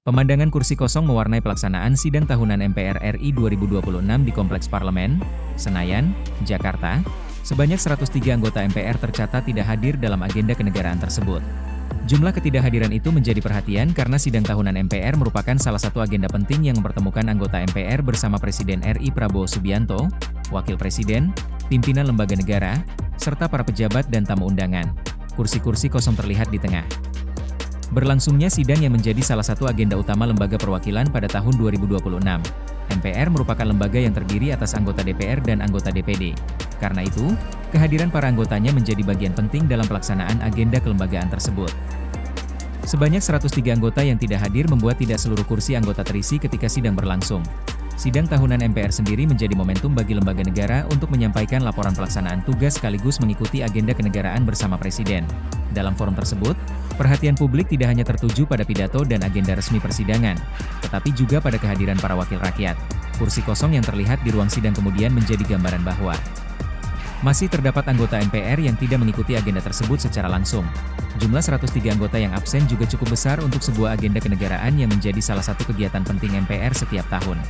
Pemandangan kursi kosong mewarnai pelaksanaan sidang tahunan MPR RI 2026 di Kompleks Parlemen, Senayan, Jakarta. Sebanyak 103 anggota MPR tercatat tidak hadir dalam agenda kenegaraan tersebut. Jumlah ketidakhadiran itu menjadi perhatian karena sidang tahunan MPR merupakan salah satu agenda penting yang mempertemukan anggota MPR bersama Presiden RI Prabowo Subianto, Wakil Presiden, pimpinan lembaga negara, serta para pejabat dan tamu undangan. Kursi-kursi kosong terlihat di tengah. Berlangsungnya sidang yang menjadi salah satu agenda utama lembaga perwakilan pada tahun 2026. MPR merupakan lembaga yang terdiri atas anggota DPR dan anggota DPD. Karena itu, kehadiran para anggotanya menjadi bagian penting dalam pelaksanaan agenda kelembagaan tersebut. Sebanyak 103 anggota yang tidak hadir membuat tidak seluruh kursi anggota terisi ketika sidang berlangsung. Sidang tahunan MPR sendiri menjadi momentum bagi lembaga negara untuk menyampaikan laporan pelaksanaan tugas sekaligus mengikuti agenda kenegaraan bersama Presiden. Dalam forum tersebut, perhatian publik tidak hanya tertuju pada pidato dan agenda resmi persidangan, tetapi juga pada kehadiran para wakil rakyat. Kursi kosong yang terlihat di ruang sidang kemudian menjadi gambaran bahwa masih terdapat anggota MPR yang tidak mengikuti agenda tersebut secara langsung. Jumlah 103 anggota yang absen juga cukup besar untuk sebuah agenda kenegaraan yang menjadi salah satu kegiatan penting MPR setiap tahun.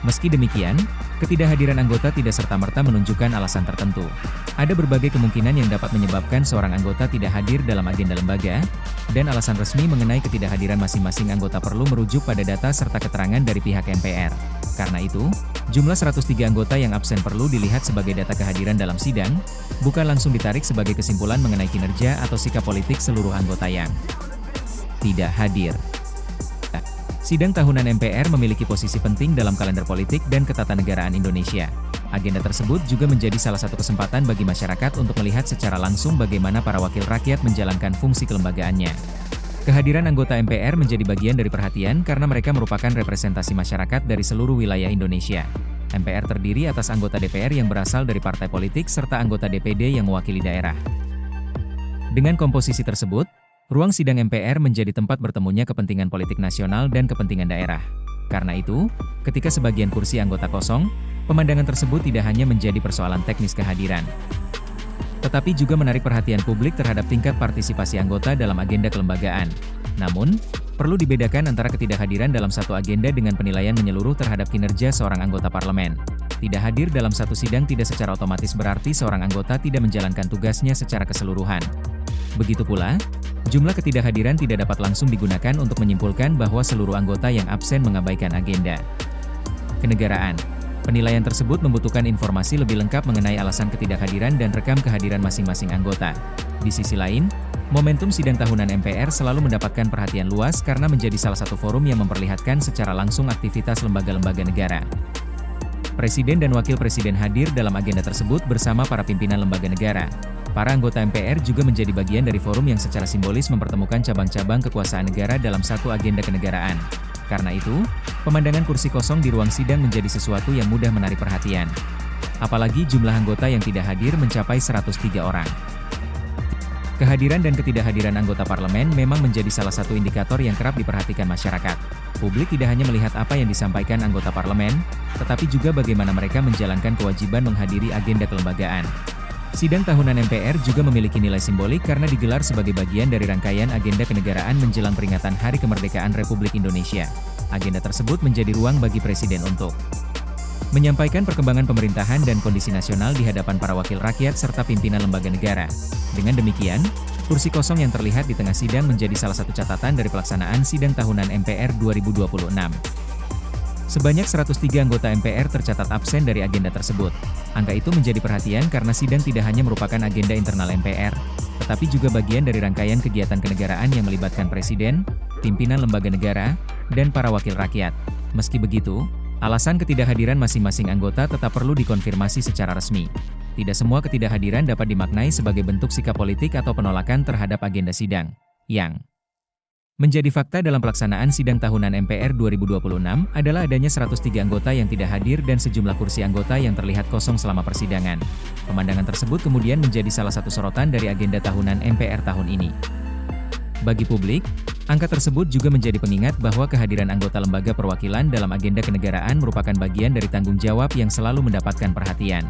Meski demikian, ketidakhadiran anggota tidak serta-merta menunjukkan alasan tertentu. Ada berbagai kemungkinan yang dapat menyebabkan seorang anggota tidak hadir dalam agenda lembaga, dan alasan resmi mengenai ketidakhadiran masing-masing anggota perlu merujuk pada data serta keterangan dari pihak MPR. Karena itu, jumlah 103 anggota yang absen perlu dilihat sebagai data kehadiran dalam sidang, bukan langsung ditarik sebagai kesimpulan mengenai kinerja atau sikap politik seluruh anggota yang tidak hadir. Sidang tahunan MPR memiliki posisi penting dalam kalender politik dan ketatanegaraan Indonesia. Agenda tersebut juga menjadi salah satu kesempatan bagi masyarakat untuk melihat secara langsung bagaimana para wakil rakyat menjalankan fungsi kelembagaannya. Kehadiran anggota MPR menjadi bagian dari perhatian karena mereka merupakan representasi masyarakat dari seluruh wilayah Indonesia. MPR terdiri atas anggota DPR yang berasal dari partai politik serta anggota DPD yang mewakili daerah. Dengan komposisi tersebut, ruang sidang MPR menjadi tempat bertemunya kepentingan politik nasional dan kepentingan daerah. Karena itu, ketika sebagian kursi anggota kosong, pemandangan tersebut tidak hanya menjadi persoalan teknis kehadiran, tetapi juga menarik perhatian publik terhadap tingkat partisipasi anggota dalam agenda kelembagaan. Namun, perlu dibedakan antara ketidakhadiran dalam satu agenda dengan penilaian menyeluruh terhadap kinerja seorang anggota parlemen. Tidak hadir dalam satu sidang tidak secara otomatis berarti seorang anggota tidak menjalankan tugasnya secara keseluruhan. Begitu pula, jumlah ketidakhadiran tidak dapat langsung digunakan untuk menyimpulkan bahwa seluruh anggota yang absen mengabaikan agenda kenegaraan. Penilaian tersebut membutuhkan informasi lebih lengkap mengenai alasan ketidakhadiran dan rekam kehadiran masing-masing anggota. Di sisi lain, momentum sidang tahunan MPR selalu mendapatkan perhatian luas karena menjadi salah satu forum yang memperlihatkan secara langsung aktivitas lembaga-lembaga negara. Presiden dan Wakil Presiden hadir dalam agenda tersebut bersama para pimpinan lembaga negara. Para anggota MPR juga menjadi bagian dari forum yang secara simbolis mempertemukan cabang-cabang kekuasaan negara dalam satu agenda kenegaraan. Karena itu, pemandangan kursi kosong di ruang sidang menjadi sesuatu yang mudah menarik perhatian. Apalagi jumlah anggota yang tidak hadir mencapai 103 orang. Kehadiran dan ketidakhadiran anggota parlemen memang menjadi salah satu indikator yang kerap diperhatikan masyarakat. Publik tidak hanya melihat apa yang disampaikan anggota parlemen, tetapi juga bagaimana mereka menjalankan kewajiban menghadiri agenda kelembagaan. Sidang tahunan MPR juga memiliki nilai simbolik karena digelar sebagai bagian dari rangkaian agenda kenegaraan menjelang peringatan Hari Kemerdekaan Republik Indonesia. Agenda tersebut menjadi ruang bagi Presiden untuk menyampaikan perkembangan pemerintahan dan kondisi nasional di hadapan para wakil rakyat serta pimpinan lembaga negara. Dengan demikian, kursi kosong yang terlihat di tengah sidang menjadi salah satu catatan dari pelaksanaan sidang tahunan MPR 2026. Sebanyak 103 anggota MPR tercatat absen dari agenda tersebut. Angka itu menjadi perhatian karena sidang tidak hanya merupakan agenda internal MPR, tetapi juga bagian dari rangkaian kegiatan kenegaraan yang melibatkan Presiden, pimpinan lembaga negara, dan para wakil rakyat. Meski begitu, alasan ketidakhadiran masing-masing anggota tetap perlu dikonfirmasi secara resmi. Tidak semua ketidakhadiran dapat dimaknai sebagai bentuk sikap politik atau penolakan terhadap agenda sidang. Yang menjadi fakta dalam pelaksanaan sidang tahunan MPR 2026 adalah adanya 103 anggota yang tidak hadir dan sejumlah kursi anggota yang terlihat kosong selama persidangan. Pemandangan tersebut kemudian menjadi salah satu sorotan dari agenda tahunan MPR tahun ini. Bagi publik, angka tersebut juga menjadi pengingat bahwa kehadiran anggota lembaga perwakilan dalam agenda kenegaraan merupakan bagian dari tanggung jawab yang selalu mendapatkan perhatian.